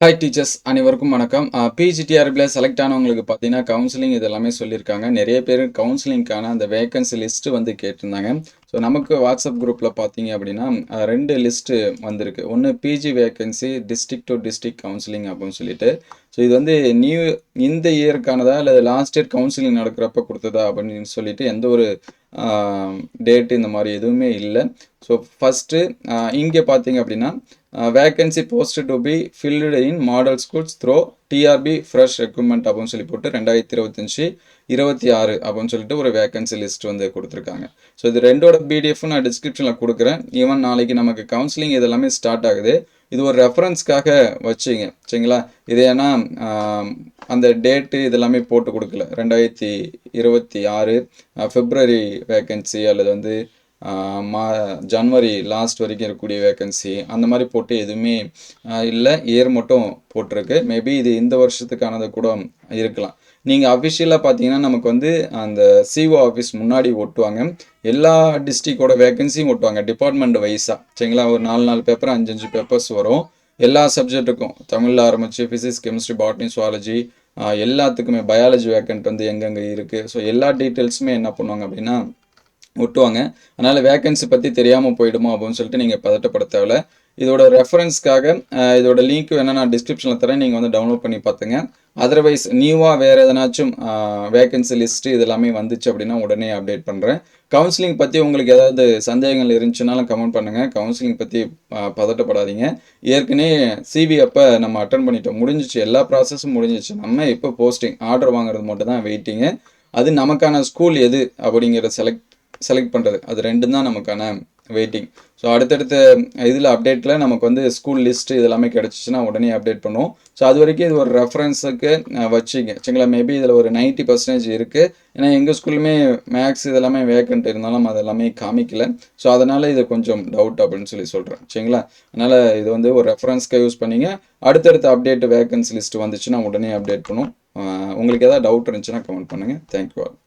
Hi teachers அனைவருக்கும் வணக்கம். பிஜிடிஆர்பியில் select ஆனவங்களுக்கு பார்த்தீங்கன்னா கவுன்சிலிங் இது எல்லாமே சொல்லியிருக்காங்க. நிறைய பேர் கவுன்சிலிங்க்கான அந்த வேகன்சி லிஸ்ட்டு வந்து கேட்டிருந்தாங்க. ஸோ நமக்கு வாட்ஸ்அப் குரூப்பில் பார்த்தீங்க அப்படின்னா 2 லிஸ்ட்டு வந்திருக்கு. ஒன்று PG vacancy district to district counselling அப்படின்னு சொல்லிட்டு. ஸோ இது வந்து இந்த இயருக்கானதா இல்லை லாஸ்ட் இயர் கவுன்சிலிங் நடக்கிறப்ப கொடுத்ததா அப்படின்னு சொல்லிட்டு எந்த ஒரு டேட்டு இந்த மாதிரி எதுவுமே இல்லை. ஸோ ஃபஸ்ட்டு இங்கே பார்த்தீங்க அப்படின்னா vacancy post to be filled in model schools through TRB fresh recruitment அப்படின்னு சொல்லி போட்டு 2025-26 அப்படின்னு சொல்லிட்டு ஒரு வேகன்சி லிஸ்ட் வந்து கொடுத்துருக்காங்க. ஸோ இது ரெண்டோட பிடிஎஃப் நான் டிஸ்கிரிப்ஷனில் கொடுக்குறேன். ஈவன் நாளைக்கு நமக்கு கவுன்சிலிங் இதெல்லாமே ஸ்டார்ட் ஆகுது. இது ஒரு ரெஃபரன்ஸ்க்காக வச்சுங்க சரிங்களா. இது ஏன்னா அந்த டேட்டு இதெல்லாமே போட்டு கொடுக்கல. 2026 பிப்ரவரி வேகன்சி அல்லது வந்து ஜனவரி லாஸ்ட் வரைக்கும் இருக்கக்கூடிய வேகன்சி அந்த மாதிரி போட்டு எதுவுமே இல்லை. இயர் மட்டும் போட்டிருக்கு. மேபி இது இந்த வருஷத்துக்கானது கூட இருக்கலாம். நீங்கள் அஃபிஷியலாக பார்த்தீங்கன்னா நமக்கு வந்து அந்த சிஓ ஆஃபீஸ் முன்னாடி ஒட்டுவாங்க. எல்லா டிஸ்ட்ரிக்டோட வேகன்சியும் ஒட்டுவாங்க டிபார்ட்மெண்ட் வைஸாக சரிங்களா. ஒரு 4 பேப்பர் 5 பேப்பர்ஸ் வரும். எல்லா சப்ஜெக்ட்டுக்கும் தமிழில் ஆரம்பித்து ஃபிசிக்ஸ் கெமிஸ்ட்ரி பாட்னி சுவாலஜி எல்லாத்துக்குமே பயாலஜி வேக்கன்ட் வந்து எங்கெங்கே இருக்குது. ஸோ எல்லா டீட்டெயில்ஸுமே என்ன பண்ணுவாங்க அப்படின்னா ஒட்டுவாங்க. அதனால் வேக்கன்சி பற்றி தெரியாமல் போயிடுமோ அப்படின்னு சொல்லிட்டு நீங்கள் பதட்டப்பட தேவையில்ல. இதோட ரெஃபரன்ஸ்க்காக இதோட லிங்க் வேணால் நான் டிஸ்கிரிப்ஷனில் தரேன். நீங்கள் வந்து டவுன்லோட் பண்ணி பார்த்துங்க. அதர்வைஸ் நியூவாக வேறு எதனாச்சும் வேக்கன்சி லிஸ்ட்டு இது எல்லாமே வந்துச்சு அப்படின்னா உடனே அப்டேட் பண்ணுறேன். கவுன்சிலிங் பற்றி உங்களுக்கு ஏதாவது சந்தேகங்கள் இருந்துச்சுனாலும் கமெண்ட் பண்ணுங்கள். கவுன்சிலிங் பற்றி பதட்டப்படாதீங்க. ஏற்கனவே சிவி அப்போ நம்ம அட்டன் பண்ணிட்டோம். முடிஞ்சிச்சு, எல்லா ப்ராசஸும் முடிஞ்சிச்சு. நம்ம இப்போ போஸ்டிங் ஆர்டர் வாங்குறது மட்டும் தான் வெயிட்டிங்கு. அது நமக்கான ஸ்கூல் எது அப்படிங்கிற செலக்ட் பண்ணுறது, அது ரெண்டும் தான் நமக்கான வெயிட்டிங். ஸோ அடுத்தடுத்த இதில் அப்டேட்டில் நமக்கு வந்து ஸ்கூல் லிஸ்ட்டு இதெல்லாமே கிடச்சிச்சின்னா உடனே அப்டேட் பண்ணுவோம். ஸோ அது வரைக்கும் இது ஒரு ரெஃபரன்ஸுக்கு வச்சுங்க சரிங்களா. மேபி இதில் ஒரு 90% இருக்குது. ஏன்னா எங்கள் ஸ்கூலுமே மேக்ஸ் இதெல்லாமே வேக்கன்ட் இருந்தாலும் அதெல்லாமே காமிக்கல. ஸோ அதனால் இது கொஞ்சம் டவுட் அப்படின்னு சொல்கிறேன் சரிங்களா. அதனால் இது வந்து ஒரு ரெஃபரன்ஸ்க்கு யூஸ் பண்ணிங்க. அடுத்தடுத்த அப்டேட் வேக்கன்சி லிஸ்ட்டு வந்துச்சுன்னா உடனே அப்டேட் பண்ணுவோம். உங்களுக்கு எதாவது டவுட் இருந்துச்சுன்னா கமெண்ட் பண்ணுங்கள். Thank you all.